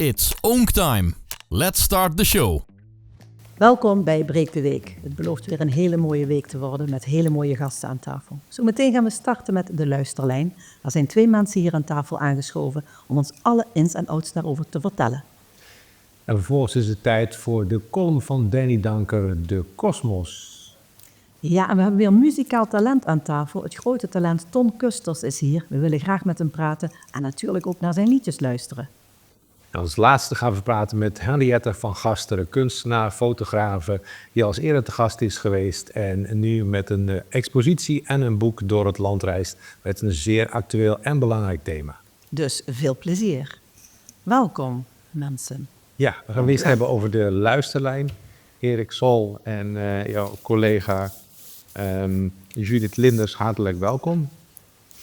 It's Oonk time. Let's start the show. Welkom bij Breek de Week. Het belooft weer een hele mooie week te worden met hele mooie gasten aan tafel. Zometeen gaan we starten met de luisterlijn. Er zijn 2 mensen hier aan tafel aangeschoven om ons alle ins en outs daarover te vertellen. En vervolgens is het tijd voor de column van Danny Danker, De Kosmos. Ja, en we hebben weer muzikaal talent aan tafel. Het grote talent Ton Kusters is hier. We willen graag met hem praten en natuurlijk ook naar zijn liedjes luisteren. En als laatste gaan we praten met Henriette van Gasteren, kunstenaar, fotografe, die als eerder te gast is geweest en nu met een expositie en een boek door het land reist met een zeer actueel en belangrijk thema. Dus veel plezier. Welkom, mensen. Ja, we gaan het eerst hebben over de luisterlijn. Erik Sol en jouw collega Judith Linders, hartelijk welkom.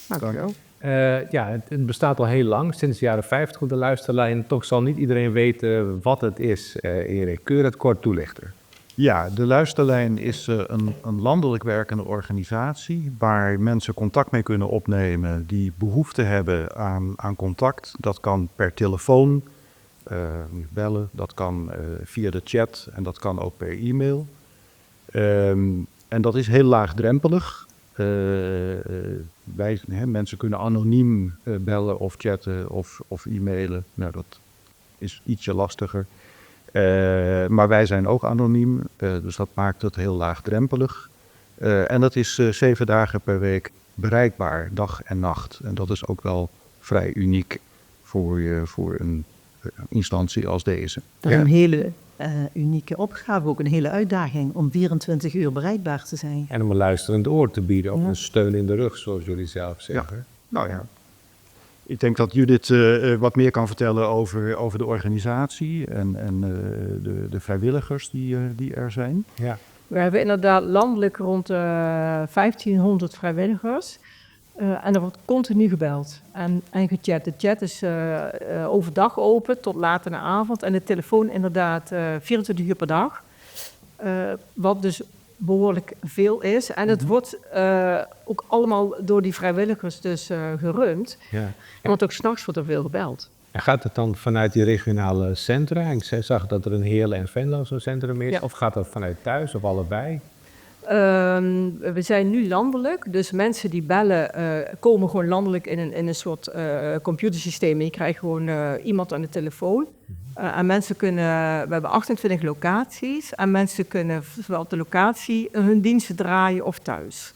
Dankjewel. Het bestaat al heel lang, sinds de jaren 50 op de luisterlijn. Toch zal niet iedereen weten wat het is, Erik. Kun je dat kort toelichten? Ja, de Luisterlijn is een landelijk werkende organisatie waar mensen contact mee kunnen opnemen die behoefte hebben aan contact. Dat kan per telefoon, bellen, dat kan via de chat en dat kan ook per e-mail. En dat is heel laagdrempelig. Mensen kunnen anoniem bellen of chatten of e-mailen. Nou, dat is ietsje lastiger. Maar wij zijn ook anoniem, dus dat maakt het heel laagdrempelig. En dat is 7 dagen per week bereikbaar, dag en nacht. En dat is ook wel vrij uniek voor een instantie als deze. Dat is een hele unieke opgave, ook een hele uitdaging om 24 uur bereikbaar te zijn. En om een luisterend oor te bieden, ook een steun in de rug, zoals jullie zelf zeggen. Ja. Nou ja, ik denk dat Judith wat meer kan vertellen over de organisatie en de vrijwilligers die er zijn. Ja. We hebben inderdaad landelijk rond 1500 vrijwilligers. En er wordt continu gebeld en gechat. De chat is overdag open tot laat in de avond. En de telefoon inderdaad 24 uur per dag. Wat dus behoorlijk veel is. En het wordt ook allemaal door die vrijwilligers dus gerund. Ja. Want ook 's nachts wordt er veel gebeld. En gaat het dan vanuit die regionale centra? Ik zag dat er een Heerlen en Venlo zo'n centrum is. Ja. Of gaat dat vanuit thuis of allebei? We zijn nu landelijk, dus mensen die bellen komen gewoon landelijk in een soort computersysteem. Je krijgt gewoon iemand aan de telefoon. En mensen kunnen, we hebben 28 locaties en mensen kunnen zowel op de locatie hun diensten draaien of thuis.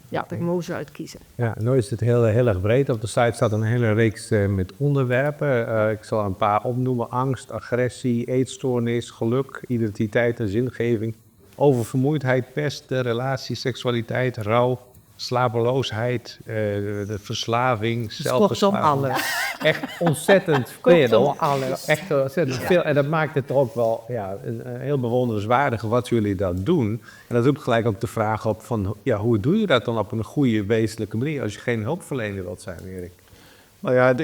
Ja, daar mogen ze uitkiezen. Ja, nu is het heel erg breed. Op de site staat een hele reeks met onderwerpen. Ik zal een paar opnoemen. Angst, agressie, eetstoornis, geluk, identiteit en zingeving. Over vermoeidheid, pest, relatie, seksualiteit, rouw, slapeloosheid, de verslaving, zelfverslaving. Kortom alles. Echt ontzettend veel. Kortom alles. Echt ontzettend veel. En dat maakt het ook wel een heel bewonderenswaardig wat jullie dat doen. En dat roept gelijk ook de vraag op van, hoe doe je dat dan op een goede, wezenlijke manier als je geen hulpverlener wilt zijn, Erik? Nou ja,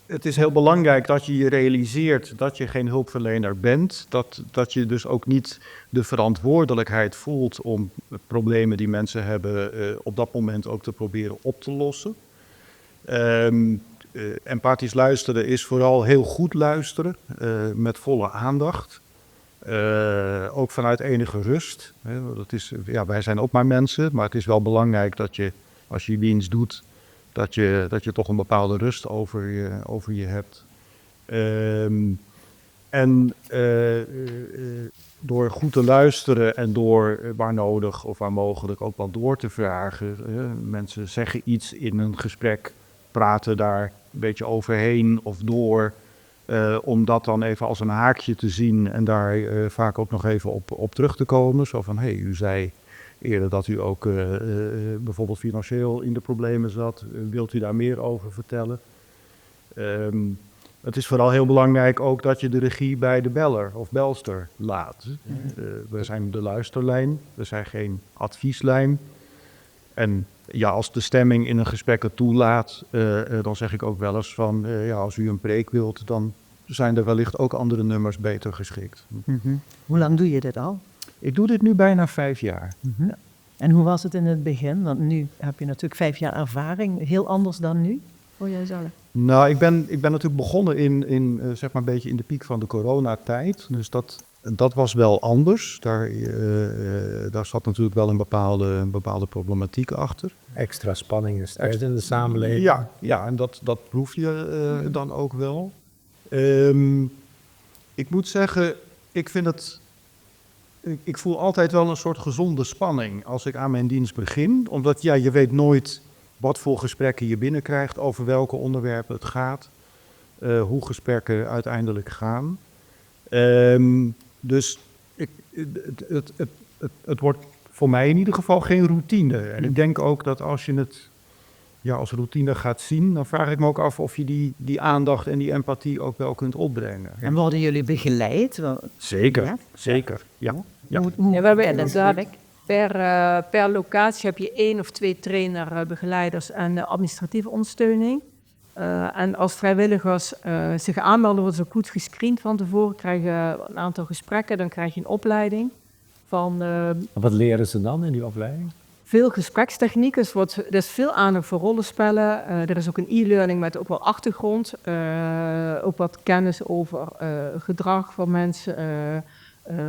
het is heel belangrijk dat je je realiseert dat je geen hulpverlener bent. Dat je dus ook niet de verantwoordelijkheid voelt om problemen die mensen hebben op dat moment ook te proberen op te lossen. Empathisch luisteren is vooral heel goed luisteren, met volle aandacht. Ook vanuit enige rust. Wij zijn ook maar mensen, maar het is wel belangrijk dat je, als je dienst doet, dat je toch een bepaalde rust over je hebt. Door goed te luisteren en door waar nodig of waar mogelijk ook wel door te vragen. Mensen zeggen iets in een gesprek, praten daar een beetje overheen of door. Om dat dan even als een haakje te zien en daar vaak ook nog even op terug te komen. Zo van, u zei eerder dat u ook bijvoorbeeld financieel in de problemen zat. Wilt u daar meer over vertellen? Het is vooral heel belangrijk ook dat je de regie bij de beller of belster laat. We zijn de luisterlijn, we zijn geen advieslijn. En als de stemming in een gesprek het toelaat, dan zeg ik ook wel eens van, als u een preek wilt, dan zijn er wellicht ook andere nummers beter geschikt. Mm-hmm. Hoe lang doe je dit al? Ik doe dit nu bijna 5 jaar. Mm-hmm. En hoe was het in het begin? Want nu heb je natuurlijk 5 jaar ervaring. Heel anders dan nu, voor jijzelf? Nou, ik ben natuurlijk begonnen in zeg maar een beetje in de piek van de coronatijd. Dus dat was wel anders. Daar zat natuurlijk wel een bepaalde problematiek achter. Extra spanning en stress in de samenleving. Ja, en dat proef je dan ook wel. Ik moet zeggen, ik voel altijd wel een soort gezonde spanning als ik aan mijn dienst begin. Omdat je weet nooit wat voor gesprekken je binnenkrijgt, over welke onderwerpen het gaat, hoe gesprekken uiteindelijk gaan. Dus het wordt voor mij in ieder geval geen routine. En ik denk ook dat als je het als routine gaat zien, dan vraag ik me ook af of je die aandacht en die empathie ook wel kunt opbrengen. En worden jullie begeleid? Zeker, Ja? zeker. Ja. Ja. Ja, we hebben inderdaad per locatie heb je 1 of 2 begeleiders en administratieve ondersteuning. En als vrijwilligers zich aanmelden, worden ze ook goed gescreend van tevoren, krijgen een aantal gesprekken, dan krijg je een opleiding van Wat leren ze dan in die opleiding? veel gesprekstechnieken. Dus er is veel aandacht voor rollenspellen. Er is ook een e-learning met ook wel achtergrond, ook wat kennis over gedrag van mensen,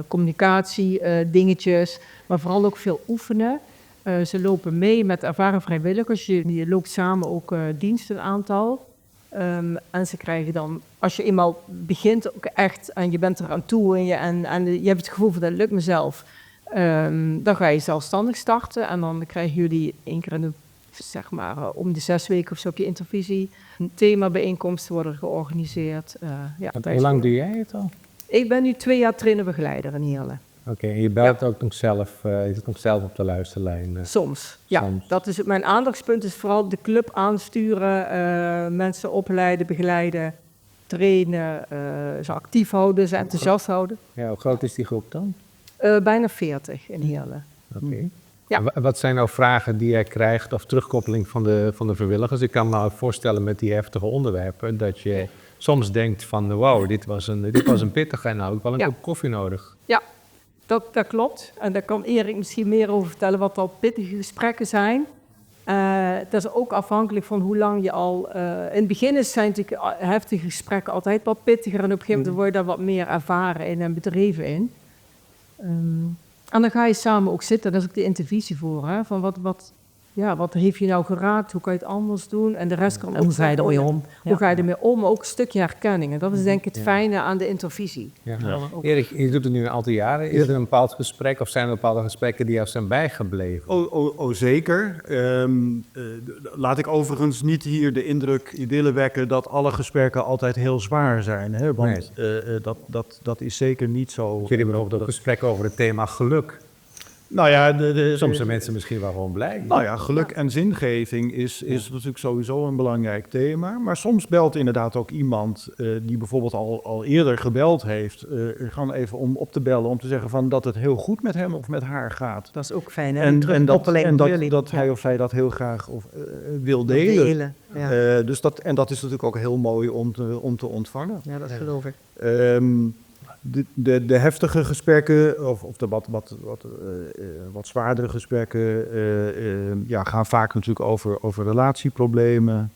communicatie, dingetjes, maar vooral ook veel oefenen. Ze lopen mee met ervaren vrijwilligers. Je loopt samen ook dienst een aantal. En ze krijgen dan, als je eenmaal begint ook echt en je bent er aan toe en je hebt het gevoel van dat lukt mezelf, dan ga je zelfstandig starten en dan krijgen jullie 1 keer in de, zeg maar, om de 6 weken of zo op je intervisie. Themabijeenkomsten worden georganiseerd. Hoe lang doe jij het al? Ik ben nu 2 jaar trainer-begeleider in Heerlen. Oké, en je belt ook nog zelf, je zit nog zelf op de luisterlijn. Soms, ja. Soms. Dat is mijn aandachtspunt is vooral de club aansturen, mensen opleiden, begeleiden, trainen, ze actief houden, ze enthousiast houden. Ja, hoe groot is die groep dan? Bijna 40 in Heerlen. Oké. Ja. Wat zijn nou vragen die jij krijgt of terugkoppeling van de vrijwilligers? Ik kan me nou voorstellen met die heftige onderwerpen dat je soms denkt van wow, dit was een pittige en nou ook wel een kop koffie nodig. Ja, dat klopt. En daar kan Erik misschien meer over vertellen wat al pittige gesprekken zijn. Dat is ook afhankelijk van hoe lang je al... in het begin zijn natuurlijk heftige gesprekken altijd wat pittiger en op een gegeven moment word je daar wat meer ervaren in en bedreven in. En dan ga je samen ook zitten, daar is ook de intervisie voor. Hè? Van wat heeft je nou geraakt, hoe kan je het anders doen? En de rest kan ook... Hoe ga je ermee om? Hoe ga je ermee om? Ook een stukje herkenning. En dat is denk ik het fijne aan de intervisie. Ja. Erik, je doet het nu een aantal jaren. Is er een bepaald gesprek of zijn er bepaalde gesprekken die jou zijn bijgebleven? Oh, zeker. Laat ik overigens niet hier de indruk willen wekken dat alle gesprekken altijd heel zwaar zijn. Hè? Want dat is zeker niet zo. Jullie hebben bijvoorbeeld ook gesprekken over het thema geluk. Nou ja, Soms zijn mensen misschien wel gewoon blij. Nou ja, geluk en zingeving is natuurlijk sowieso een belangrijk thema. Maar soms belt inderdaad ook iemand die bijvoorbeeld al eerder gebeld heeft. Gewoon even om op te bellen om te zeggen van dat het heel goed met hem of met haar gaat. Dat is ook fijn, hè? En dat hij of zij dat heel graag wil delen. Ja. Dus dat is natuurlijk ook heel mooi om te ontvangen. Ja, dat geloof ik. De heftige gesprekken, of de wat zwaardere gesprekken, gaan vaak natuurlijk over relatieproblemen.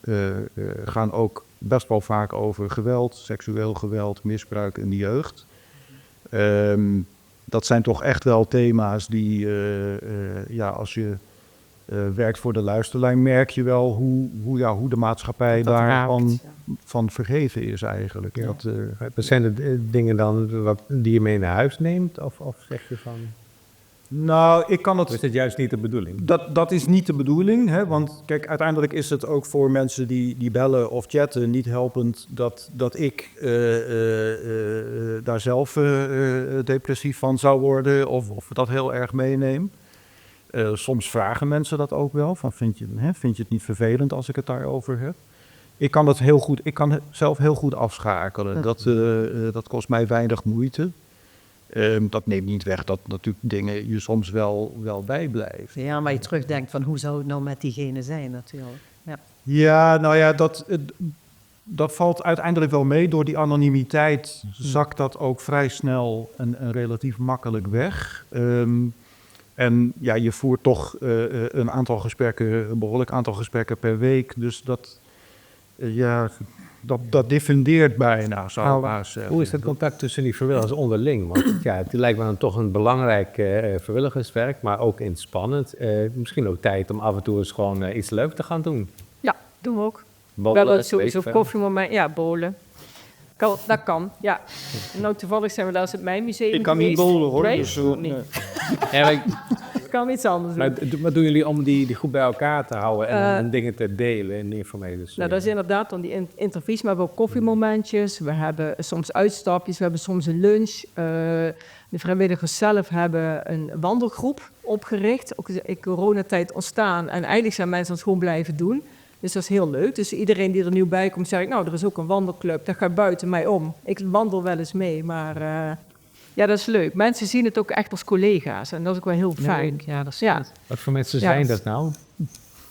Gaan ook best wel vaak over geweld, seksueel geweld, misbruik in de jeugd. Dat zijn toch echt wel thema's die, als je werkt voor de luisterlijn, merk je wel hoe de maatschappij daarvan van vergeven is eigenlijk. Ja. Zijn er dingen dan die je mee naar huis neemt? Of zeg je van... Nou, ik kan het... Of is dat juist niet de bedoeling? Dat is niet de bedoeling, hè? Want kijk, uiteindelijk is het ook voor mensen die bellen of chatten niet helpend dat ik daar zelf depressief van zou worden of dat heel erg meeneem. Soms vragen mensen dat ook wel, van vind je het niet vervelend als ik het daarover heb? Ik kan het zelf heel goed afschakelen. Dat kost mij weinig moeite. Dat neemt niet weg dat natuurlijk dingen je soms wel bijblijven. Ja, maar je terugdenkt van hoe zou het nou met diegene zijn natuurlijk. Ja, nou ja, dat valt uiteindelijk wel mee. Door die anonimiteit zakt dat ook vrij snel en relatief makkelijk weg. En ja, je voert toch een behoorlijk aantal gesprekken per week. Dus ja, dat diffundeert bijna, zou ik maar zeggen. Hoe is het contact tussen die vrijwilligers onderling? Want ja, het lijkt me dan toch een belangrijk vrijwilligerswerk, maar ook inspannend. Misschien ook tijd om af en toe eens gewoon iets leuks te gaan doen. Ja, doen we ook. Bowlen, We hebben weet sowieso ik veel. koffiemoment. Ja, bowlen. Dat kan, ja. Nou, toevallig zijn we laatst op mijn museum Ik kan niet geweest. bowlen, hoor. Nee? Dus, Nee. Ja, maar Ik kan iets anders doen. Maar wat doen jullie om die groep bij elkaar te houden en dingen te delen en informeren? Nou, dat is inderdaad dan die intervies, maar we hebben ook koffiemomentjes. We hebben soms uitstapjes, we hebben soms een lunch. De vrijwilligers zelf hebben een wandelgroep opgericht. Ook in coronatijd ontstaan. En eigenlijk zijn mensen dat gewoon blijven doen. Dus dat is heel leuk. Dus iedereen die er nieuw bij komt, zeg ik, nou, er is ook een wandelclub. Dat gaat buiten mij om. Ik wandel wel eens mee, maar ja, dat is leuk. Mensen zien het ook echt als collega's. En dat is ook wel heel fijn. Ja, dat is Ja. goed. Wat voor mensen Ja. zijn dat nou,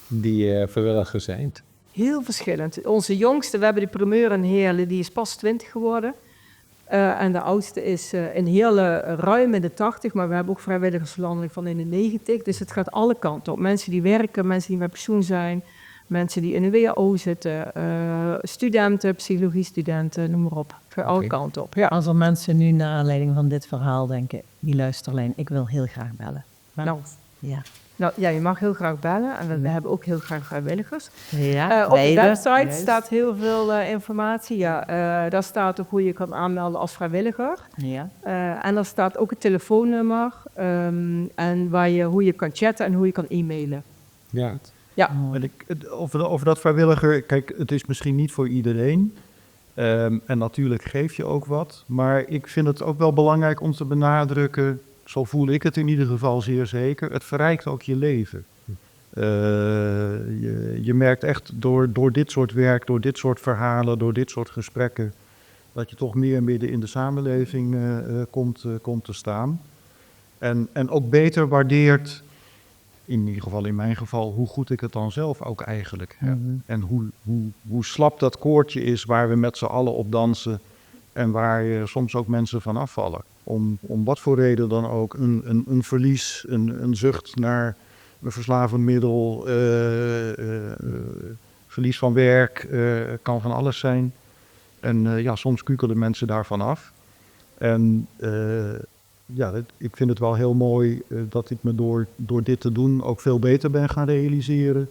die vrijwilligers zijn? Heel verschillend. Onze jongste, we hebben de primeur in Heerlen, die is pas 20 geworden. En de oudste is in Heerlen ruim in de 80, maar we hebben ook vrijwilligers landelijk van in de 90. Dus het gaat alle kanten op. Mensen die werken, mensen die met pensioen zijn, mensen die in een WAO zitten, studenten, psychologiestudenten, noem maar op. Het gaat alle Oké. kanten op. Ja. Als er mensen nu naar aanleiding van dit verhaal denken, die luisterlijn, ik wil heel graag bellen. Nou, Ja, ja, je mag heel graag bellen en we hebben ook heel graag vrijwilligers. ja Op de beide. website Juist. staat heel veel informatie. Ja, daar staat ook hoe je kan aanmelden als vrijwilliger. Ja. En er staat ook het telefoonnummer en hoe je kan chatten en hoe je kan e-mailen. Ja. Ja, Mooi. En over dat vrijwilliger, kijk, het is misschien niet voor iedereen. En natuurlijk geef je ook wat. Maar ik vind het ook wel belangrijk om te benadrukken, zo voel ik het in ieder geval zeer zeker, het verrijkt ook je leven. Je merkt echt door dit soort werk, door dit soort verhalen, door dit soort gesprekken, dat je toch meer midden in de samenleving komt te staan. En ook beter waardeert, in ieder geval in mijn geval, hoe goed ik het dan zelf ook eigenlijk heb. En hoe slap dat koordje is waar we met z'n allen op dansen en waar soms ook mensen van afvallen. Om wat voor reden dan ook, een verlies, een zucht naar een verslavend middel, verlies van werk, kan van alles zijn. En ja, soms kukelen mensen daarvan af. En ik vind het wel heel mooi dat ik me door dit te doen ook veel beter ben gaan realiseren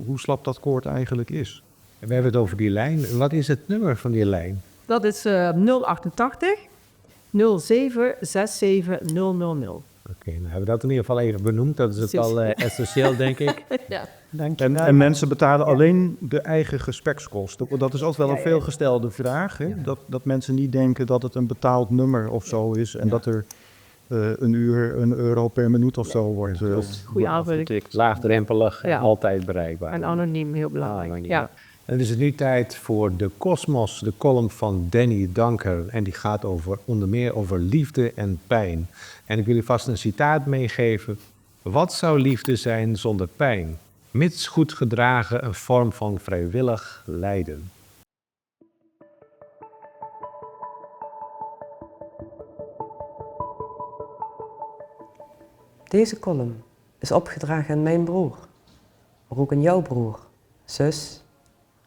hoe slap dat koord eigenlijk is. En we hebben het over die lijn. Wat is het nummer van die lijn? dat is 088 07 000. Oké, nou hebben we dat in ieder geval even benoemd. Dat is het Precies. al essentieel, denk ik. Ja. Dank je. En mensen betalen alleen de eigen gesprekskosten. Dat is ook wel een Ja. veelgestelde vraag. Hè? Dat mensen niet denken dat het een betaald nummer of zo is. En dat er €1 per minuut of zo wordt. Goeie aanvulling. Laagdrempelig en Ja. altijd bereikbaar. En anoniem, heel belangrijk. Anoniem, Ja. En dan is het nu tijd voor de Kosmos, de column van Danny Danker. En die gaat onder meer over liefde en pijn. En ik wil u vast een citaat meegeven. Wat zou liefde zijn zonder pijn? Mits goed gedragen een vorm van vrijwillig lijden. Deze column is opgedragen aan mijn broer, maar ook aan jouw broer, zus,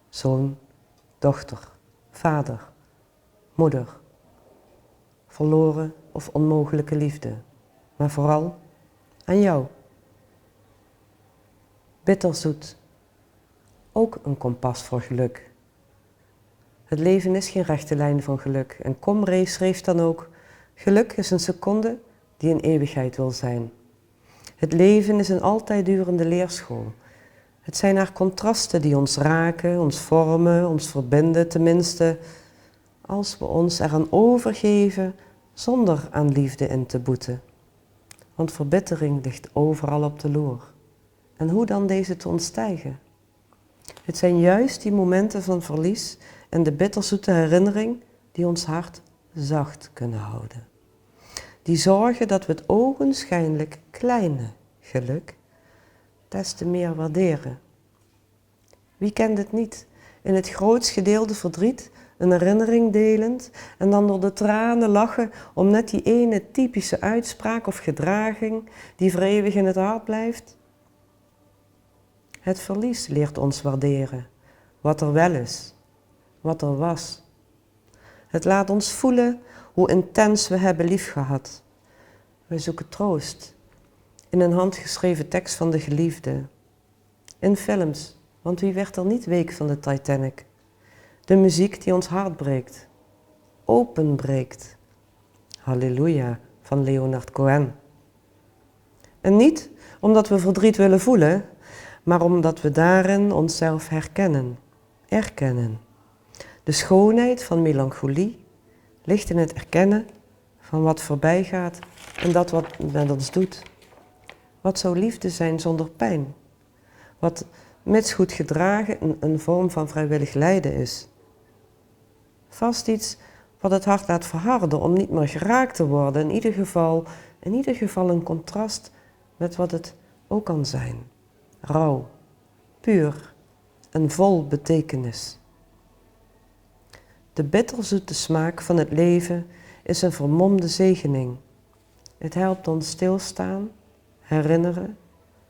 zoon, dochter, vader, moeder. Verloren of onmogelijke liefde, maar vooral aan jou. Bitterzoet, ook een kompas voor geluk. Het leven is geen rechte lijn van geluk en Comrie schreef dan ook: geluk is een seconde die een eeuwigheid wil zijn. Het leven is een altijd durende leerschool. Het zijn haar contrasten die ons raken, ons vormen, ons verbinden, tenminste als we ons eraan overgeven zonder aan liefde in te boeten. Want verbittering ligt overal op de loer. En hoe dan deze te ontstijgen? Het zijn juist die momenten van verlies en de bitterzoete herinnering die ons hart zacht kunnen houden. Die zorgen dat we het ogenschijnlijk kleine geluk des te meer waarderen. Wie kent het niet? In het grootst gedeelde verdriet een herinnering delend en dan door de tranen lachen om net die ene typische uitspraak of gedraging die voor eeuwig in het hart blijft. Het verlies leert ons waarderen, wat er wel is, wat er was. Het laat ons voelen hoe intens we hebben liefgehad. We zoeken troost in een handgeschreven tekst van de geliefde. In films, want wie werd er niet week van de Titanic? De muziek die ons hart breekt, openbreekt. Halleluja van Leonard Cohen. En niet omdat we verdriet willen voelen, maar omdat we daarin onszelf erkennen. De schoonheid van melancholie ligt in het erkennen van wat voorbij gaat en dat wat het met ons doet. Wat zou liefde zijn zonder pijn? Wat mits goed gedragen een vorm van vrijwillig lijden is. Vast iets wat het hart laat verharden om niet meer geraakt te worden. In ieder geval een contrast met wat het ook kan zijn. Rauw, puur en vol betekenis. De bitterzoete smaak van het leven is een vermomde zegening. Het helpt ons stilstaan, herinneren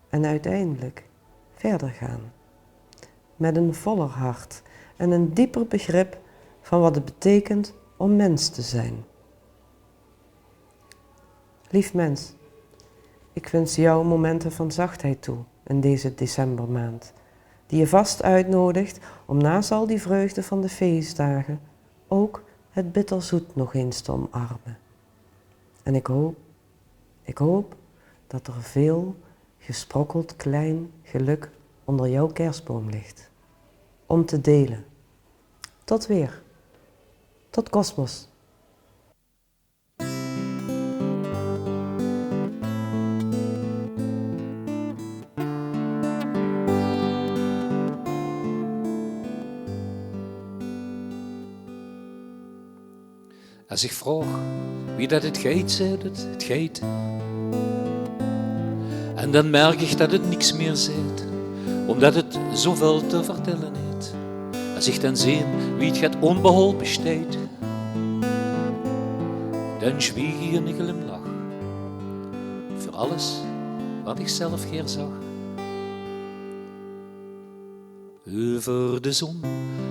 en uiteindelijk verder gaan. Met een voller hart en een dieper begrip van wat het betekent om mens te zijn. Lief mens, ik wens jou momenten van zachtheid toe in deze decembermaand, die je vast uitnodigt om naast al die vreugde van de feestdagen ook het bitterzoet nog eens te omarmen. En ik hoop dat er veel gesprokkeld klein geluk onder jouw kerstboom ligt. Om te delen. Tot weer. Tot Kosmos. Als ik vroeg wie dat het geit zei, het geit. En dan merk ik dat het niks meer zit, omdat het zoveel te vertellen heeft. Als ik dan zie wie het gaat onbeholpen besteedt, dan zwieg hier een glimlach voor alles wat ik zelf hier zag. Over de zon,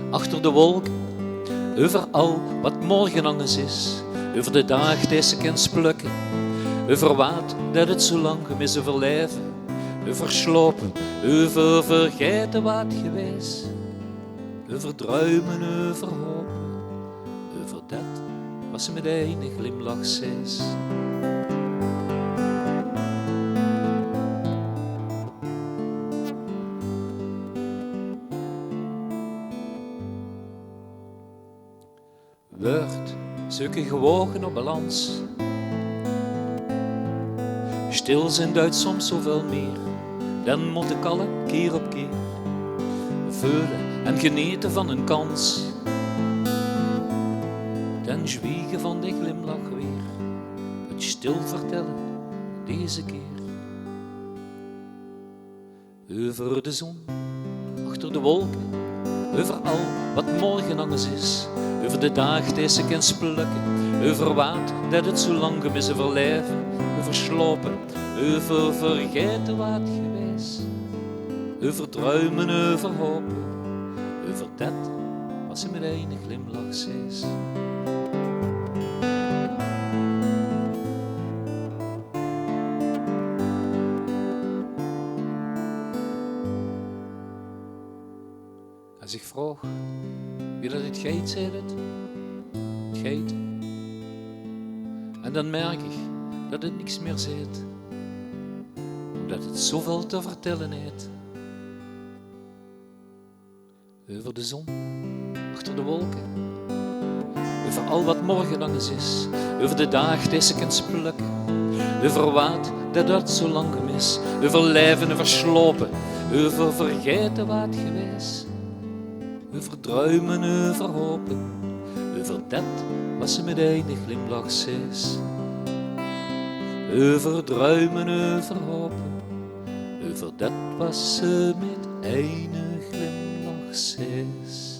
achter de wolken, over al wat morgen anders is, over de dag deze kent plukken, over wat dat het zo lang gemis overleven, over slopen, over vergeten wat geweest, over druimen, over hopen, over dat wat ze met een glimlach zes. Wordt zulke gewogen op balans. Stil zijn duidt soms zoveel meer, dan moet ik alle keer op keer veulen en genieten van een kans. Dan zwiegen van de glimlach weer, het stil vertellen deze keer. Over de zon, achter de wolken, over al wat morgen anders is, over de dag deze kent plukken, over wat dat het zo lang gemis overleven, over slopen, over vergeten wat geweest, over druimen, over hopen, over dat wat ze met een glimlach zes. Als ik vroeg wie dat het geit zei, het geit. En dan merk ik dat het niks meer zit, omdat het zoveel te vertellen heeft. Over de zon, achter de wolken, over al wat morgen anders is, over de dag deze kent plukken, over wat dat zo lang gemis, over lijven, over slopen, over vergeten wat geweest, over druimen, over hopen, over dat wat ze met een glimlach zes. Over druimen, over hopen, over dat wat ze met een glimlach zes.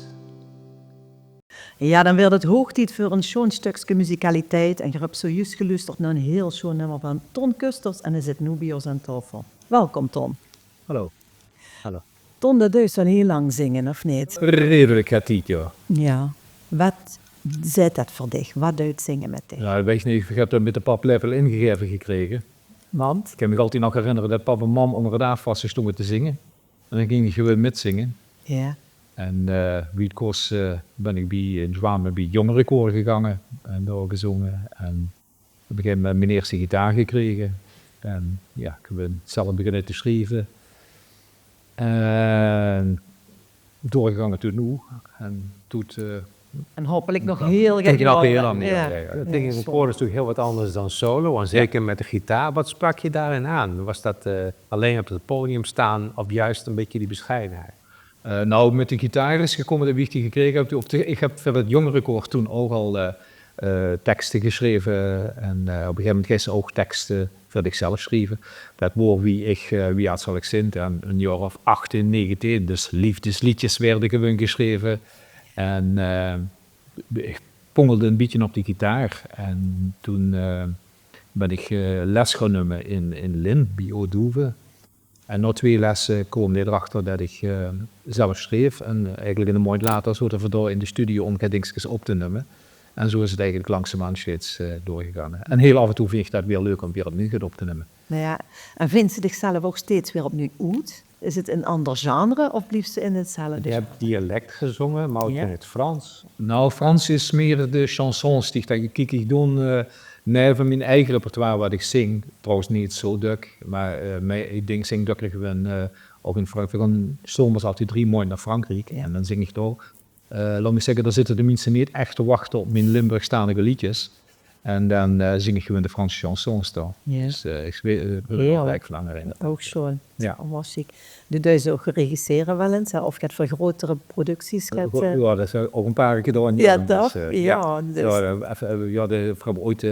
Ja, dan werd het hoog tijd voor een schoon stukje muzikaliteit en je hebt zojuist geluisterd naar een heel schoon nummer van Ton Kusters en hij zit nu bij ons aan tafel. Welkom Ton. Hallo. Hallo. Stonden dus al heel lang zingen, of niet? Redelijk gaat het, ja. Ja. Wat zit dat voor dich? Wat doet zingen met dich? Nou, weet je niet, ik heb dat met de paplepel ingegeven gekregen. Want? Ik kan me altijd nog herinneren dat papa en mam onder het afwassen stonden te zingen. En dan ging ik gewoon mitzingen. Ja. En wie het kost ben ik in Zwamen bij het jongerenkoor gegaan en daar gezongen. En op een gegeven moment mijn eerste gitaar gekregen. En ja, ik ben zelf beginnen te schrijven. En doorgegangen tot nu. En toen... En hopelijk nog heel Denk je nog lang. heel lang niet. Ja. Dat ding in het koor is natuurlijk heel wat anders dan solo. En zeker met de gitaar. Wat sprak je daarin aan? Was dat alleen op het podium staan of juist een beetje die bescheidenheid? Nou, met de gitaar is gekomen dat ik die gekregen heb. Ik heb voor het jongerenkoor toen ook al teksten geschreven. En op een gegeven moment ging ze ook teksten voor zichzelf schrijven. Dat woord wie had zal ik zin. En een jaar of 18, 19. Dus liefdesliedjes werden gewoon geschreven. En ik pongelde een beetje op die gitaar. En toen ben ik les gaan nemen in Lin, bij Odoeve. En na 2 lessen kwam ik erachter dat ik zelf schreef. En eigenlijk een maand later zouden we door in de studio om dingetjes op te nemen. En zo is het eigenlijk langzaamaan steeds doorgegaan. En heel af en toe vind ik dat weer leuk om weer opnieuw op te nemen. Nou ja, en vindt ze zichzelf ook steeds weer opnieuw uit? Is het een ander genre of blijft ze in hetzelfde? Je hebt dialect gezongen, maar ook in het Frans. Nou, Frans is meer de chansons die ik doe. Nee, van mijn eigen repertoire wat ik zing. Trouwens niet zo druk, maar ik zing drukker gewoon ook in Frankrijk. We gaan zomers altijd 3 maanden naar Frankrijk en dan zing ik daar. Laat me zeggen, daar zitten de mensen niet echt te wachten op mijn Limburgstalige liedjes. En dan zing ik gewoon de Franse chansons daar. Ja. Dus ik weet er langer in. Ook zo. Ja. Was ik. Doe je ook regisseren wel eens? Of gaat voor grotere producties? Ja, dat is ook een paar keer gedaan. Ja, toch? Dus, Ja, dus. we hebben ooit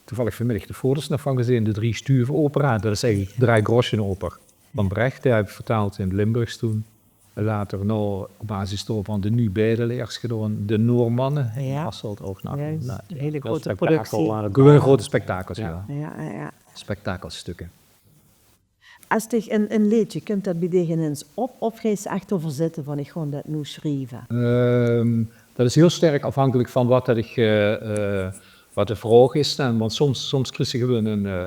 toevallig vanmiddag de foto's nog van gezien, de 3 Stuven opera. Dat is eigenlijk 3 groschen oper van Brecht. Die heb ik vertaald in het Limburgs toen. Later op basis van de nu bedeleers gedaan, de Noormannen. Ja. Hasselt ook nog. Ja, Nou, een hele dat grote spektakel, productie. Gewoon grote spektakels, ja. Ja. Spektakelstukken. Als je een liedje, komt dat bij je eens op of ga je ze echt over zitten van ik gewoon dat nu schrijven? Dat is heel sterk afhankelijk van wat de vraag is. Want soms krijg je gewoon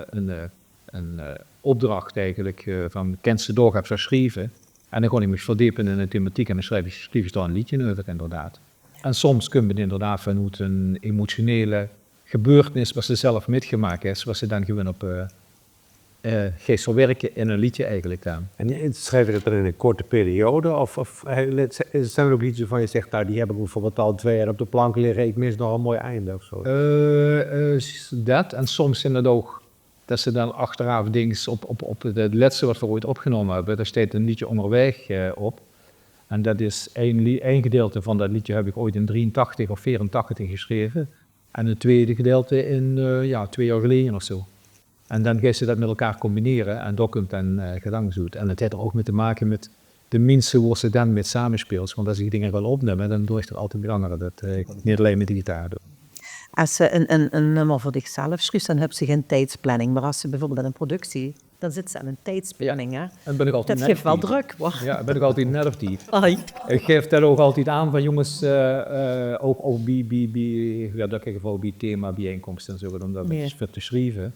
een opdracht eigenlijk van kent ze door, heb ze schrijven. En dan ga ik me verdiepen in de thematiek en dan schrijf je daar een liedje over inderdaad. En soms kun je inderdaad vanuit een emotionele gebeurtenis wat ze zelf metgemaakt heeft, wat ze dan gewoon op geest zal werken in een liedje eigenlijk dan. En schrijf je het dan in een korte periode? Of zijn er ook liedjes waarvan je zegt, nou die hebben bijvoorbeeld al 2 jaar op de plank liggen, ik mis nog een mooi einde of zo? Dat en soms zijn het ook dat ze dan achteraf dingen op het laatste wat we ooit opgenomen hebben, daar staat een liedje onderweg op. En dat is één gedeelte van dat liedje heb ik ooit in 83 of 84 geschreven. En het tweede gedeelte in 2 jaar geleden of zo. En dan gaan ze dat met elkaar combineren en daar komt dan gedangsdoet. En het heeft er ook mee te maken met de mensen waar ze dan met samenspeelt. Want als ik dingen wil opnemen, dan doe ik er altijd met anderen. Dat niet alleen met de gitaar doe. Als ze een nummer voor zichzelf schrijft, dan heb ze geen tijdsplanning. Maar als ze bijvoorbeeld aan een productie, dan zit ze aan een tijdsplanning. Hè? En ben ik altijd Dat geeft wel druk. Ja, ben ik altijd net of die. Ai. Ik geef dat ook altijd aan van jongens, ook bij thema, bijeenkomsten en zo, om dat voor te schrijven.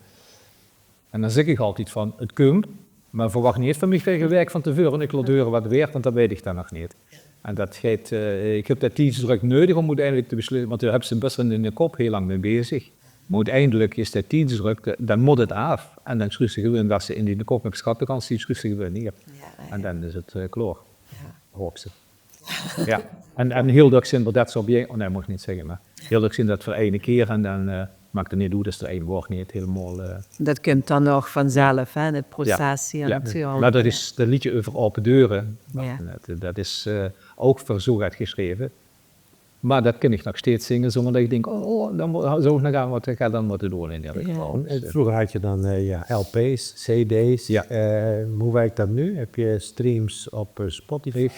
En dan zeg ik altijd van, het kunt, maar verwacht niet van mij veel werk van tevoren. Ik laat horen wat weer, want dat weet ik dan nog niet. En dat geeft, ik heb dat tijdsdruk nodig om uiteindelijk te besluiten, want daar hebben ze best in de kop heel lang mee bezig. Maar uiteindelijk is dat tijdsdruk, dan moet het af. En dan schrijf ze gewoon dat ze in de kop met schatvakantie, schrijf ze gewoon neer. En dan is het klaar. Hoop ze. Ja. En heel druk zijn dat soort objecten, nee, mag ik niet zeggen, maar heel druk zijn dat voor 1 keer en dan maakt het niet uit, dus er 1 woord niet helemaal. Dat komt dan nog vanzelf, hè, het proces hier natuurlijk. Maar dat is dat liedje over open deuren. Ja. Dat is ook voor zo geschreven. Maar dat kan ik nog steeds zingen zonder dat ik denk, dan zou ik nog aan wat ik ga dan moeten doen in ieder geval. Vroeger had je dan LP's, CD's. Ja. Hoe werkt dat nu? Heb je streams op Spotify?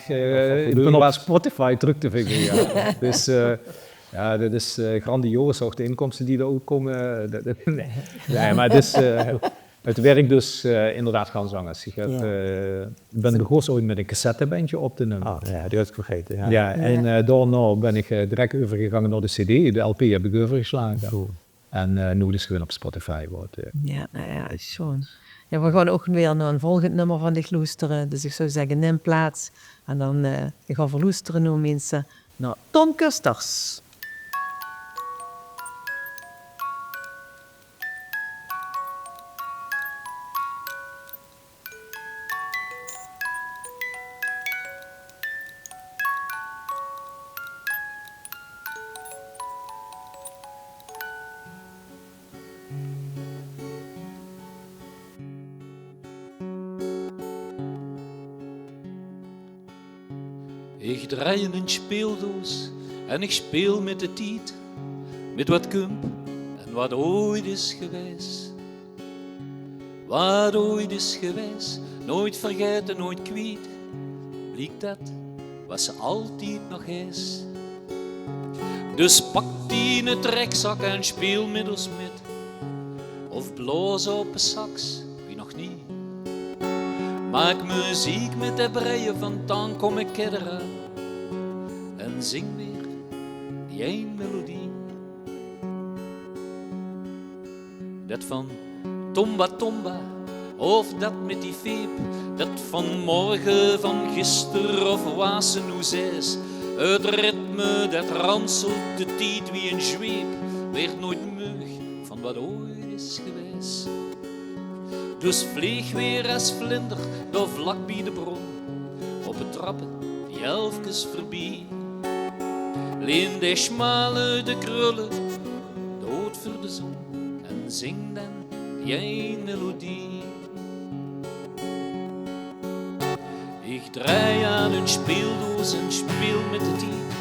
Ik ben op Spotify terug te vinden, ja. Dus ja, dat is grandioos, ook de inkomsten die er ook komen. Nee, maar het is... Het werkt dus inderdaad ganzangers. Ik ben begonnen ooit met een cassettebandje op te nemen. Oh, ja, die had ik vergeten. Ja. Ja, en daarna ben ik direct overgegaan naar de CD. De LP heb ik overgeslagen. Cool. En nu is gewoon op Spotify. Ja, nou ja, schoon. Ja, we gaan ook weer naar een volgend nummer van dich luisteren. Dus ik zou zeggen, neem plaats. En dan gaan we luisteren naar mensen naar Ton Kusters. Ik draai in een speeldoos en ik speel met de tijd, met wat kump en wat ooit is geweest. Wat ooit is geweest, nooit vergeten, nooit kwijt, blijkt dat wat ze altijd nog is. Dus pak die in het trekzak en speel met ons met, of blaas op een sax, wie nog niet. Maak muziek met de breien van dan kom ik eraan en zing weer die één melodie. Dat van Tomba Tomba of dat met die veep, dat van morgen, van gisteren of wassen hoe zes. Het ritme dat ranselt de tijd wie een zweep, werd nooit meug van wat ooit is geweest. Dus vlieg weer als vlinder door vlak bij de bron, op het trappen die elfkes voorbij. Leen de schmale de krullen, dood voor de zon, en zing dan die een melodie. Ik draai aan een speeldoos en speel met de tijd,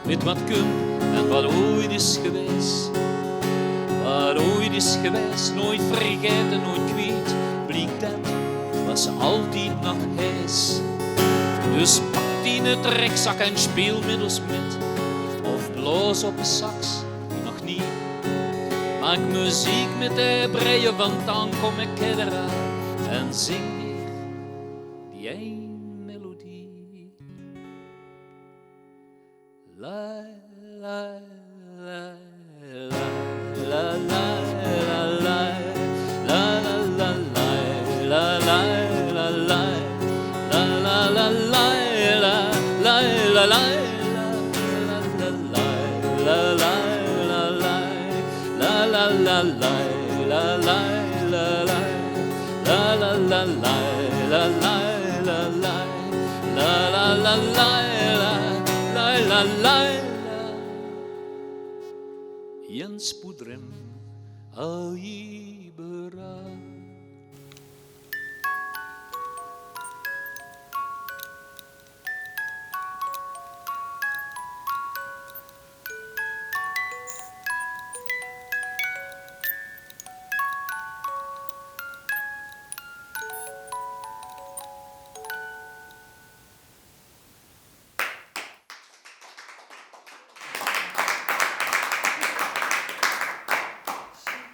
met wat kump en wat ooit is geweest. Wat ooit is geweest, nooit vergeten, nooit kwijt, blijkt dat wat ze altijd nog is. Dus pak die in het rekzak en speel met ons met, of blaas op een sax, die nog niet. Maak muziek met de breien, want dan kom ik eraan en zing weer die één melodie. La la la la la la la la la la la la la la la la la. La la la la la la la la la la la la la. Jens Poedrem, Aibera.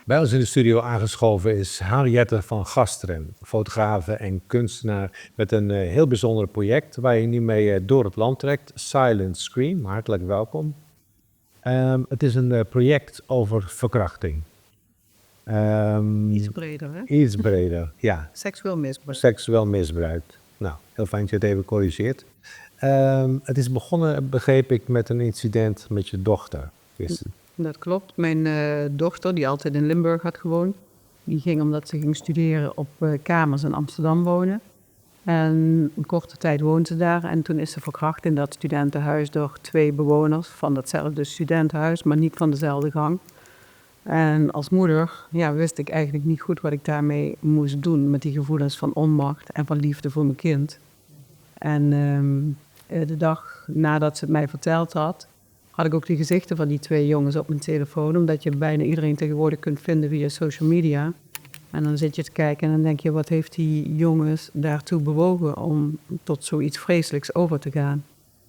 Bij ons in de studio aangeschoven is Henriette van Gasteren, fotografe en kunstenaar met een heel bijzonder project waar je nu mee door het land trekt. Silent Scream, hartelijk welkom. Het is een project over verkrachting. Iets breder, hè? Iets breder, ja. Seksueel misbruik. Seksueel misbruik. Nou, heel fijn dat je het even corrigeert. Het is begonnen, begreep ik, met een incident met je dochter. Dat klopt. Mijn dochter, die altijd in Limburg had gewoond, die ging omdat ze ging studeren op kamers in Amsterdam wonen. En een korte tijd woonde ze daar en toen is ze verkracht in dat studentenhuis door 2 bewoners van datzelfde studentenhuis, maar niet van dezelfde gang. En als moeder wist ik eigenlijk niet goed wat ik daarmee moest doen met die gevoelens van onmacht en van liefde voor mijn kind. En de dag nadat ze het mij verteld had ik ook de gezichten van die 2 jongens op mijn telefoon, omdat je bijna iedereen tegenwoordig kunt vinden via social media. En dan zit je te kijken en dan denk je, wat heeft die jongens daartoe bewogen om tot zoiets vreselijks over te gaan?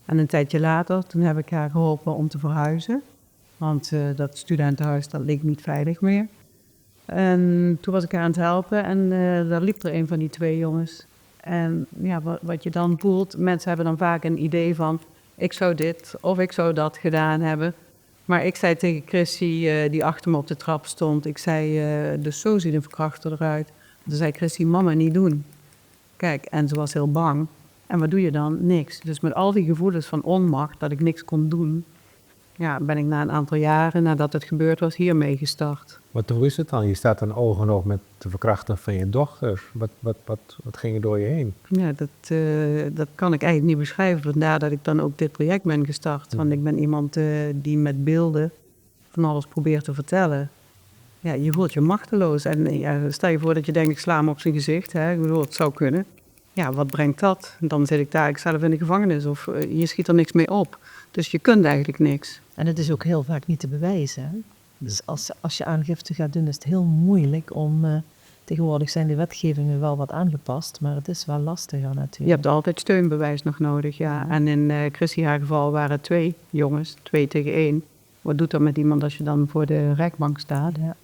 En een tijdje later, toen heb ik haar geholpen om te verhuizen, want dat studentenhuis, dat leek niet veilig meer. En toen was ik haar aan het helpen en daar liep er een van die 2 jongens. En ja, wat je dan voelt, mensen hebben dan vaak een idee van, ik zou dit of ik zou dat gedaan hebben. Maar ik zei tegen Chrissy, die achter me op de trap stond, ik zei, dus zo ziet een verkrachter eruit. Toen zei Chrissy, mama, niet doen. Kijk, en ze was heel bang. En wat doe je dan? Niks. Dus met al die gevoelens van onmacht, dat ik niks kon doen, ja, ben ik na een aantal jaren, nadat het gebeurd was, hiermee gestart. Hoe is het dan? Je staat dan oog in oog met de verkrachter van je dochter. Wat ging er door je heen? Ja, dat kan ik eigenlijk niet beschrijven. Vandaar dat ik dan ook dit project ben gestart. Want ik ben iemand die met beelden van alles probeert te vertellen. Ja, je voelt je machteloos. En ja, stel je voor dat je denkt, ik sla hem op zijn gezicht. Hè? Ik bedoel, het zou kunnen. Ja, wat brengt dat? Dan zit ik daar zelf in de gevangenis of je schiet er niks mee op. Dus je kunt eigenlijk niks. En het is ook heel vaak niet te bewijzen. Hè? Dus als je aangifte gaat doen, is het heel moeilijk om... tegenwoordig zijn de wetgevingen wel wat aangepast, maar het is wel lastiger natuurlijk. Je hebt altijd steunbewijs nog nodig, ja. En in Chrissy haar geval waren 2 jongens, 2 tegen 1. Wat doet dat met iemand als je dan voor de rechtbank staat? Ja.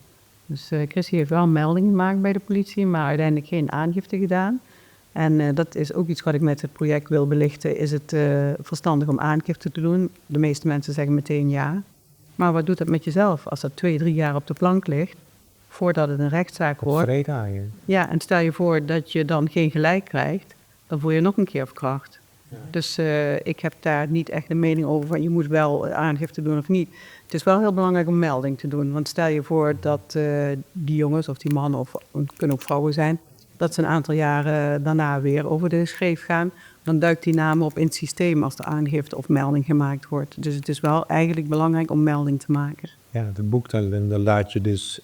Dus Chrissy heeft wel een melding gemaakt bij de politie, maar uiteindelijk geen aangifte gedaan. En dat is ook iets wat ik met het project wil belichten. Is het verstandig om aangifte te doen? De meeste mensen zeggen meteen ja. Maar wat doet dat met jezelf als dat 2-3 jaar op de plank ligt, voordat het een rechtszaak wordt? Vreed aan je. Ja, en stel je voor dat je dan geen gelijk krijgt, dan voel je nog een keer verkracht. Ja. Dus ik heb daar niet echt een mening over van je moet wel aangifte doen of niet. Het is wel heel belangrijk om melding te doen. Want stel je voor dat die jongens of die mannen, of het kunnen ook vrouwen zijn, dat ze een aantal jaren daarna weer over de schreef gaan, dan duikt die naam op in het systeem als de aangifte of melding gemaakt wordt. Dus het is wel eigenlijk belangrijk om melding te maken. Ja, het boek, dan laat je dus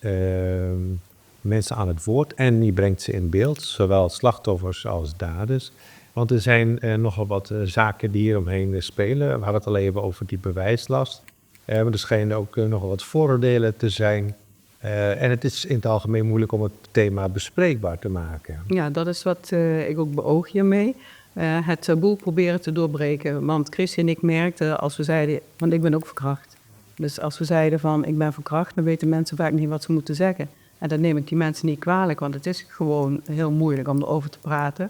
mensen aan het woord en je brengt ze in beeld, zowel slachtoffers als daders. Want er zijn nogal wat zaken die hieromheen spelen. We hadden het al even over die bewijslast. Maar er schijnen ook nogal wat vooroordelen te zijn. En het is in het algemeen moeilijk om het thema bespreekbaar te maken. Ja, dat is wat ik ook beoog hiermee. Het taboe proberen te doorbreken. Want Chris en ik merkten als we zeiden, want ik ben ook verkracht. Dus als we zeiden van ik ben verkracht, dan weten mensen vaak niet wat ze moeten zeggen. En dat neem ik die mensen niet kwalijk, want het is gewoon heel moeilijk om erover te praten.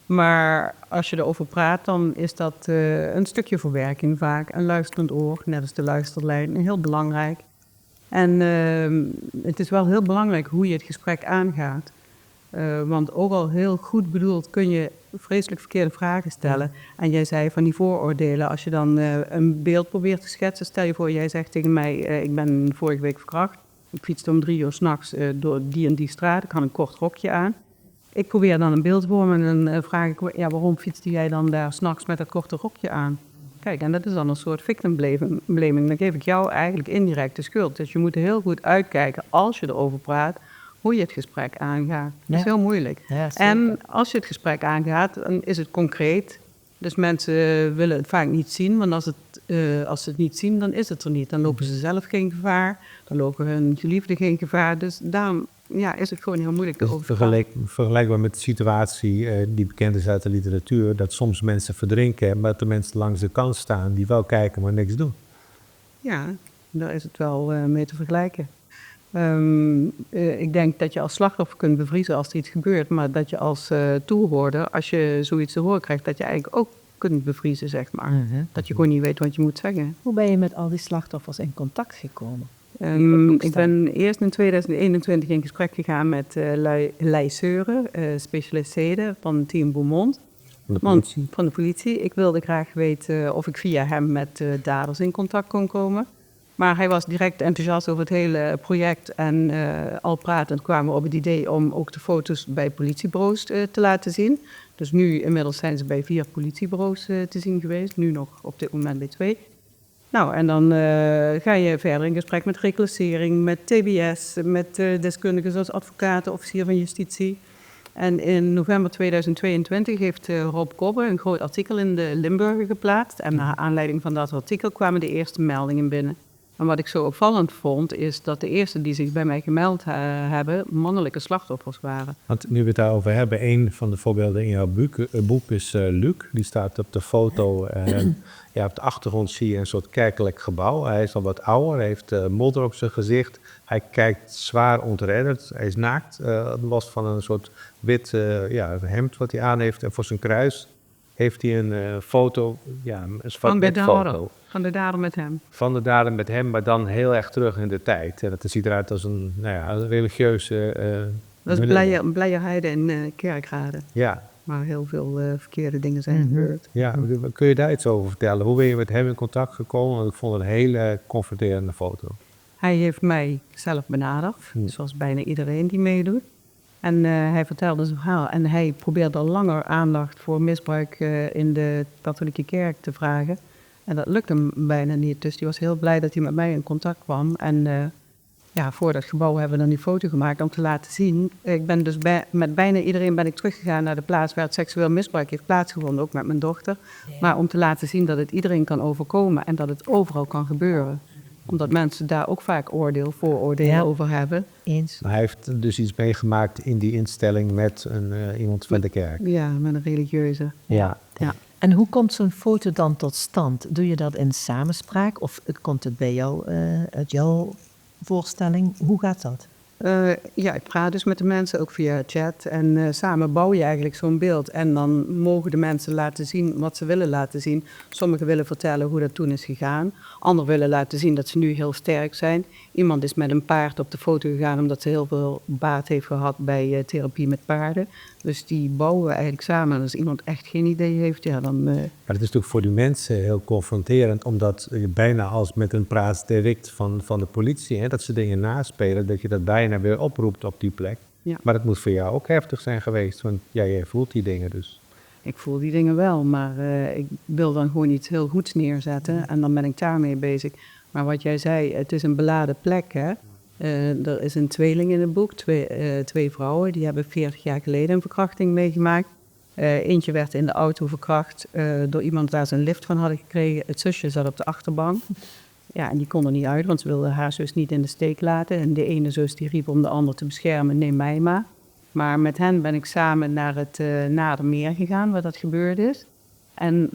Maar als je erover praat, dan is dat een stukje verwerking vaak. Een luisterend oor, net als de luisterlijn, heel belangrijk. En het is wel heel belangrijk hoe je het gesprek aangaat. Want ook al heel goed bedoeld kun je vreselijk verkeerde vragen stellen. En jij zei van die vooroordelen, als je dan een beeld probeert te schetsen. Stel je voor, jij zegt tegen mij, ik ben vorige week verkracht. Ik fietste om 3 uur 's nachts door die en die straat. Ik had een kort rokje aan. Ik probeer dan een beeld te vormen en dan vraag ik, ja, waarom fietste jij dan daar 's nachts met dat korte rokje aan? Kijk, en dat is dan een soort victim blaming. Dan geef ik jou eigenlijk indirect de schuld. Dus je moet er heel goed uitkijken als je erover praat, hoe je het gesprek aangaat. Dat is heel moeilijk. Ja, en als je het gesprek aangaat, dan is het concreet. Dus mensen willen het vaak niet zien, want als ze het niet zien, dan is het er niet. Dan lopen ze zelf geen gevaar, dan lopen hun geliefden geen gevaar. Dus daarom is het gewoon heel moeilijk te overkomen. Vergelijkbaar met de situatie die bekend is uit de literatuur, dat soms mensen verdrinken, maar dat de mensen langs de kant staan die wel kijken, maar niks doen. Ja, daar is het wel mee te vergelijken. Ik denk dat je als slachtoffer kunt bevriezen als er iets gebeurt, maar dat je als toehoorder, als je zoiets te horen krijgt, dat je eigenlijk ook kunt bevriezen, zeg maar. Dat je gewoon niet weet wat je moet zeggen. Hoe ben je met al die slachtoffers in contact gekomen? Ik ben eerst in 2021 in gesprek gegaan met Lei Seuren, specialist zeden van Team Beaumont. Van de politie. Ik wilde graag weten of ik via hem met daders in contact kon komen. Maar hij was direct enthousiast over het hele project en al pratend kwamen we op het idee om ook de foto's bij politiebureaus te laten zien. Dus nu inmiddels zijn ze bij 4 politiebureaus te zien geweest, nu nog op dit moment bij 2. Nou, en dan ga je verder in gesprek met reclassering, met TBS, met deskundigen zoals advocaten, officier van justitie. En in november 2022 heeft Rob Kobbe een groot artikel in de Limburger geplaatst. En naar aanleiding van dat artikel kwamen de eerste meldingen binnen. En wat ik zo opvallend vond, is dat de eerste die zich bij mij gemeld hebben, mannelijke slachtoffers waren. Want nu we het daarover hebben, een van de voorbeelden in jouw boek is Luc. Die staat op de foto. Ja, op de achtergrond zie je een soort kerkelijk gebouw. Hij is al wat ouder, hij heeft modder op zijn gezicht. Hij kijkt zwaar ontredderd, hij is naakt. Last van een soort wit hemd wat hij aan heeft. En voor zijn kruis heeft hij een foto, een zwart-wit foto. Van de dader met hem. Van de dader met hem, maar dan heel erg terug in de tijd. En dat ziet eruit als een religieuze... Dat is Blijerheide en Kerkrade. Ja. Waar heel veel verkeerde dingen zijn gebeurd. Ja, kun je daar iets over vertellen? Hoe ben je met hem in contact gekomen? Want ik vond het een hele confronterende foto. Hij heeft mij zelf benaderd, zoals bijna iedereen die meedoet. En hij vertelde zijn verhaal. En hij probeerde al langer aandacht voor misbruik in de katholieke kerk te vragen. En dat lukte hem bijna niet. Dus hij was heel blij dat hij met mij in contact kwam. En voor dat gebouw hebben we dan die foto gemaakt om te laten zien. Ik ben dus met bijna iedereen ben ik teruggegaan naar de plaats waar het seksueel misbruik heeft plaatsgevonden. Ook met mijn dochter. Ja. Maar om te laten zien dat het iedereen kan overkomen en dat het overal kan gebeuren. Omdat mensen daar ook vaak vooroordelen over hebben. Eens. Maar hij heeft dus iets meegemaakt in die instelling met iemand van de kerk. Ja, met een religieuze. Ja. En hoe komt zo'n foto dan tot stand? Doe je dat in samenspraak of komt het bij jou uit jouw voorstelling? Hoe gaat dat? Ik praat dus met de mensen, ook via chat. En samen bouw je eigenlijk zo'n beeld. En dan mogen de mensen laten zien wat ze willen laten zien. Sommigen willen vertellen hoe dat toen is gegaan. Anderen willen laten zien dat ze nu heel sterk zijn. Iemand is met een paard op de foto gegaan omdat ze heel veel baat heeft gehad bij therapie met paarden. Dus die bouwen we eigenlijk samen. En als iemand echt geen idee heeft, dan... Maar het is natuurlijk voor die mensen heel confronterend, omdat je bijna als met een praatdelict van de politie, dat ze dingen naspelen, dat je dat bijna weer oproept op die plek. Ja. Maar dat moet voor jou ook heftig zijn geweest, want jij voelt die dingen dus. Ik voel die dingen wel, maar ik wil dan gewoon iets heel goeds neerzetten en dan ben ik daarmee bezig. Maar wat jij zei, het is een beladen plek, hè. Er is een tweeling in het boek, twee vrouwen, die hebben 40 jaar geleden een verkrachting meegemaakt. Eentje werd in de auto verkracht door iemand waar ze een lift van hadden gekregen. Het zusje zat op de achterbank. Ja, en die kon er niet uit, want ze wilde haar zus niet in de steek laten. En de ene zus die riep om de ander te beschermen, neem mij maar. Maar met hen ben ik samen naar het Nadermeer gegaan, waar dat gebeurd is. En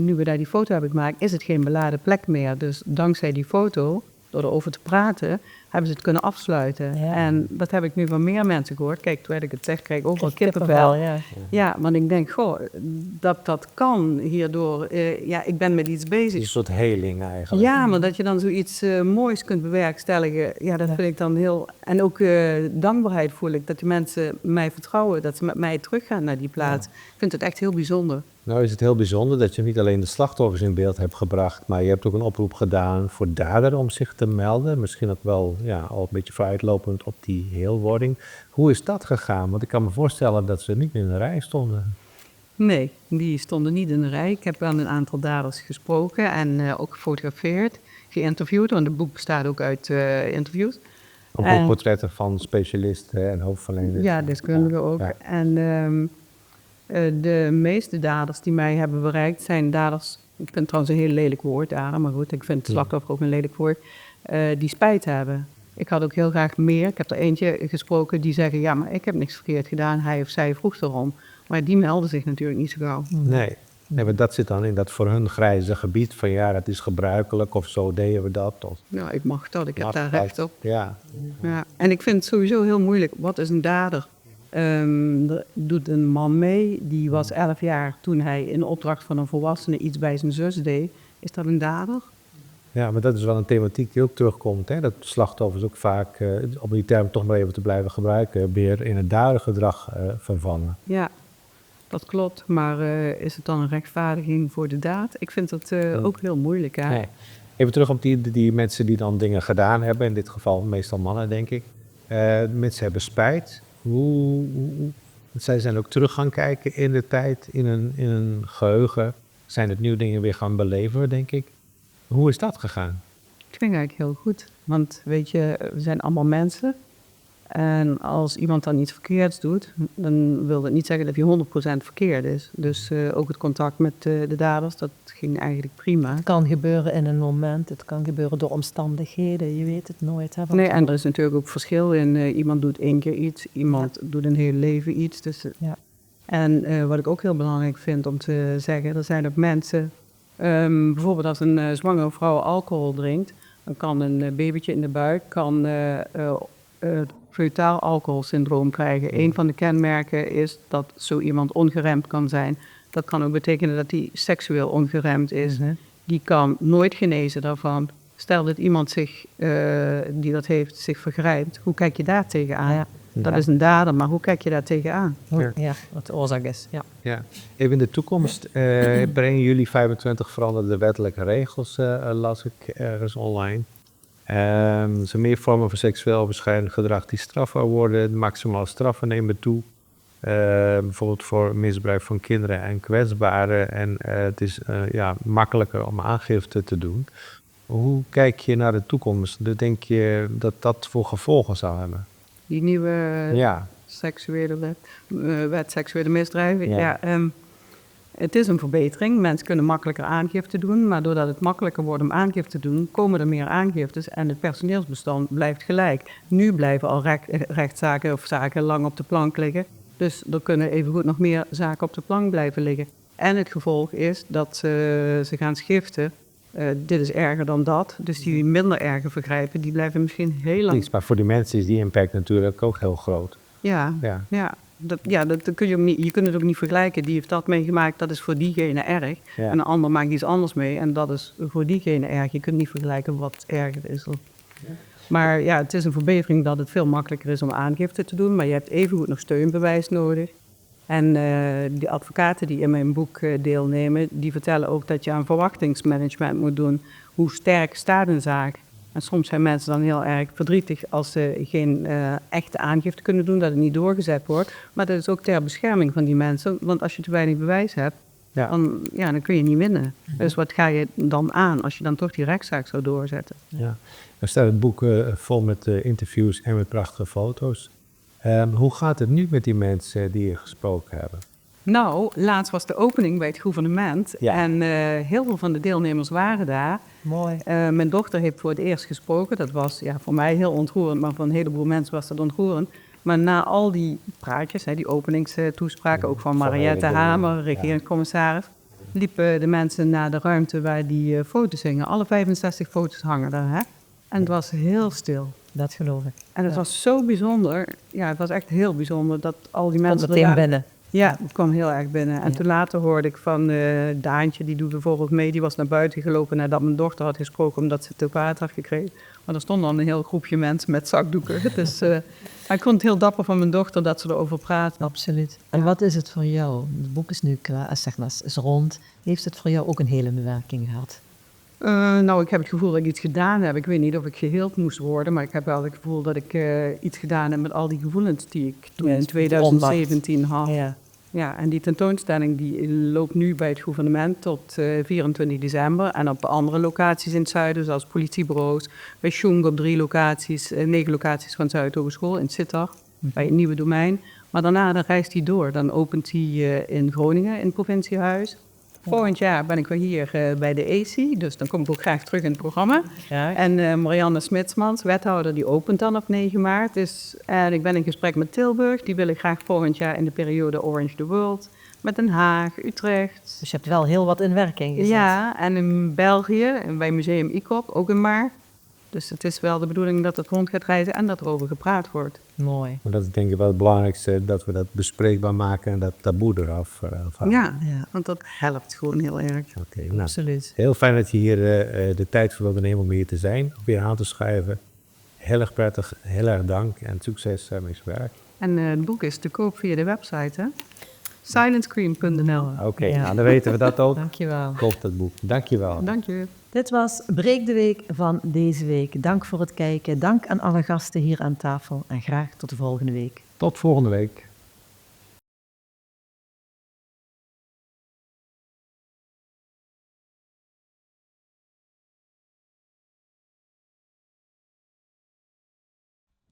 nu we daar die foto hebben gemaakt, is het geen beladen plek meer. Dus dankzij die foto, door erover te praten, hebben ze het kunnen afsluiten. Ja. En dat heb ik nu van meer mensen gehoord. Kijk, terwijl ik het zeg, krijg ik ook wel kippenvel. Ja, want ik denk, dat kan hierdoor. Ik ben met iets bezig. Een soort heling eigenlijk. Ja, maar dat je dan zoiets moois kunt bewerkstelligen, dat vind ik dan heel... En ook dankbaarheid voel ik, dat die mensen mij vertrouwen, dat ze met mij teruggaan naar die plaats. Ja. Ik vind het echt heel bijzonder. Nou is het heel bijzonder dat je niet alleen de slachtoffers in beeld hebt gebracht, maar je hebt ook een oproep gedaan voor dader om zich te melden. Misschien ook wel al een beetje vooruitlopend op die heelwording. Hoe is dat gegaan? Want ik kan me voorstellen dat ze niet in de rij stonden. Nee, die stonden niet in de rij. Ik heb wel een aantal daders gesproken en ook gefotografeerd, geïnterviewd, want het boek bestaat ook uit interviews. Ook portretten van specialisten en hulpverleners. Ja, deskundigen ook. Ja. En de meeste daders die mij hebben bereikt zijn daders, ik vind het trouwens een heel lelijk woord, dader, maar goed, ik vind slachtoffer ook een lelijk woord, die spijt hebben. Ik had ook heel graag meer. Ik heb er eentje gesproken die zeggen, ja, maar ik heb niks verkeerd gedaan, hij of zij vroeg erom. Maar die melden zich natuurlijk niet zo gauw. Nee, maar dat zit dan in dat voor hun grijze gebied van dat is gebruikelijk of zo deden we dat. Of... Ja, ik mag dat, ik heb daar recht op. Ja. En ik vind het sowieso heel moeilijk, wat is een dader? Er doet een man mee, die was 11 jaar toen hij in opdracht van een volwassene iets bij zijn zus deed. Is dat een dader? Ja, maar dat is wel een thematiek die ook terugkomt. Hè? Dat slachtoffers ook vaak, om die term toch maar even te blijven gebruiken, weer in het dadergedrag vervangen. Ja, dat klopt. Maar is het dan een rechtvaardiging voor de daad? Ik vind dat ook heel moeilijk. Hè? Nee. Even terug op die mensen die dan dingen gedaan hebben. In dit geval meestal mannen, denk ik. Mensen hebben spijt. Zij zijn ook terug gaan kijken in de tijd, in een geheugen. Zijn het nieuwe dingen weer gaan beleven, denk ik. Hoe is dat gegaan? Ik vind het eigenlijk heel goed. Want weet je, we zijn allemaal mensen. En als iemand dan iets verkeerds doet, dan wil dat niet zeggen dat hij 100% verkeerd is. Dus ook het contact met de daders, dat ging eigenlijk prima. Het kan gebeuren in een moment, het kan gebeuren door omstandigheden, je weet het nooit. Hè, Nee, en er is natuurlijk ook verschil in. Iemand doet 1 keer iets, iemand doet een heel leven iets. Dus, Ja. En wat ik ook heel belangrijk vind om te zeggen, er zijn ook mensen, bijvoorbeeld als een zwangere vrouw alcohol drinkt, dan kan een babytje in de buik feutaal alcoholsyndroom krijgen. Een van de kenmerken is dat zo iemand ongeremd kan zijn. Dat kan ook betekenen dat hij seksueel ongeremd is. Die kan nooit genezen daarvan. Stel dat iemand die dat heeft zich vergrijpt, hoe kijk je daar tegenaan? Ja. Dat is een dader, maar hoe kijk je daar tegenaan? Ja, wat de oorzaak is. Ja. Ja. Even in de toekomst brengen jullie 25 veranderde wettelijke regels, las ik ergens online. Er zijn meer vormen van seksueel overschrijdend gedrag die strafbaar worden. De maximale straffen nemen toe. Bijvoorbeeld voor misbruik van kinderen en kwetsbaren. En het is makkelijker om aangifte te doen. Hoe kijk je naar de toekomst? Denk je dat dat voor gevolgen zou hebben? Die nieuwe wet seksuele misdrijven. Ja. Het is een verbetering. Mensen kunnen makkelijker aangifte doen. Maar doordat het makkelijker wordt om aangifte te doen, komen er meer aangiftes en het personeelsbestand blijft gelijk. Nu blijven al rechtszaken of zaken lang op de plank liggen. Dus er kunnen evengoed nog meer zaken op de plank blijven liggen. En het gevolg is dat ze gaan schiften. Dit is erger dan dat. Dus die minder erge vergrijpen, die blijven misschien heel lang. Maar voor die mensen is die impact natuurlijk ook heel groot. Ja. Dat kun je ook niet. Je kunt het ook niet vergelijken. Die heeft dat meegemaakt, dat is voor diegene erg. Ja. En een ander maakt iets anders mee en dat is voor diegene erg. Je kunt niet vergelijken wat erger is. Maar ja, het is een verbetering dat het veel makkelijker is om aangifte te doen. Maar je hebt evengoed nog steunbewijs nodig. En die advocaten die in mijn boek deelnemen, die vertellen ook dat je aan verwachtingsmanagement moet doen. Hoe sterk staat een zaak? En soms zijn mensen dan heel erg verdrietig als ze geen echte aangifte kunnen doen, dat het niet doorgezet wordt. Maar dat is ook ter bescherming van die mensen. Want als je te weinig bewijs hebt, dan kun je niet winnen. Dus wat ga je dan aan als je dan toch die rechtszaak zou doorzetten? Ja. Er staat het boek vol met interviews en met prachtige foto's. Hoe gaat het nu met die mensen die je gesproken hebben? Nou, laatst was de opening bij het gouvernement. Ja. En heel veel van de deelnemers waren daar. Mooi. Mijn dochter heeft voor het eerst gesproken. Dat was voor mij heel ontroerend, maar voor een heleboel mensen was dat ontroerend. Maar na al die praatjes, die openingstoespraken, ook van Mariette Hamer, regeringscommissaris, liepen de mensen naar de ruimte waar die foto's hingen. Alle 65 foto's hangen daar. Hè? En het was heel stil. Dat geloof ik. En het was zo bijzonder. Ja, het was echt heel bijzonder dat al die mensen... Komt meteen binnen. Ja, het kwam heel erg binnen. En toen later hoorde ik van Daantje, die doet bijvoorbeeld mee, die was naar buiten gelopen nadat mijn dochter had gesproken omdat ze te kwaad had gekregen. Maar er stond dan een heel groepje mensen met zakdoeken. Dus ik vond het heel dapper van mijn dochter dat ze erover praat. Absoluut. En wat is het voor jou? Het boek is nu klaar, is rond. Heeft het voor jou ook een hele bewerking gehad? Nou, ik heb het gevoel dat ik iets gedaan heb. Ik weet niet of ik geheeld moest worden, maar ik heb wel het gevoel dat ik iets gedaan heb met al die gevoelens die ik toen in 2017 had. Ja, en die tentoonstelling die loopt nu bij het gouvernement tot 24 december. En op andere locaties in het zuiden, zoals politiebureaus, bij Sjoeng op 9 locaties van Zuidhogeschool in Sittard, bij het Nieuwe Domein. Maar daarna reist hij door. Dan opent hij in Groningen, in het provinciehuis. Volgend jaar ben ik weer hier bij de AC, dus dan kom ik ook graag terug in het programma. Ja. En Marianne Smitsmans, wethouder, die opent dan op 9 maart. En ik ben in gesprek met Tilburg, die willen graag volgend jaar in de periode Orange the World. Met Den Haag, Utrecht. Dus je hebt wel heel wat in werking gezet. Ja, en in België, bij Museum ICOP, ook in maart. Dus het is wel de bedoeling dat het rond gaat reizen en dat er over gepraat wordt. Mooi. Maar dat is denk ik wel het belangrijkste, dat we dat bespreekbaar maken en dat taboe eraf halen. Ja, want dat helpt gewoon heel erg. Oké, nou, Absoluut. heel fijn dat je hier de tijd voor wilde nemen om hier te zijn, om weer aan te schuiven. Heel erg prettig, heel erg dank en succes met je werk. En het boek is te koop via de website, hè? silentscreen.nl. Oké, nou dan weten we dat ook. Dankjewel. Koop dat boek. Dankjewel. Dank je. Dit was Breek de Week van deze week. Dank voor het kijken. Dank aan alle gasten hier aan tafel. En graag tot de volgende week. Tot volgende week.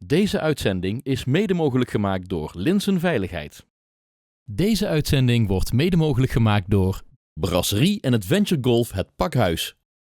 Deze uitzending is mede mogelijk gemaakt door Linsen Veiligheid. Deze uitzending wordt mede mogelijk gemaakt door Brasserie en Adventure Golf Het Pakhuis.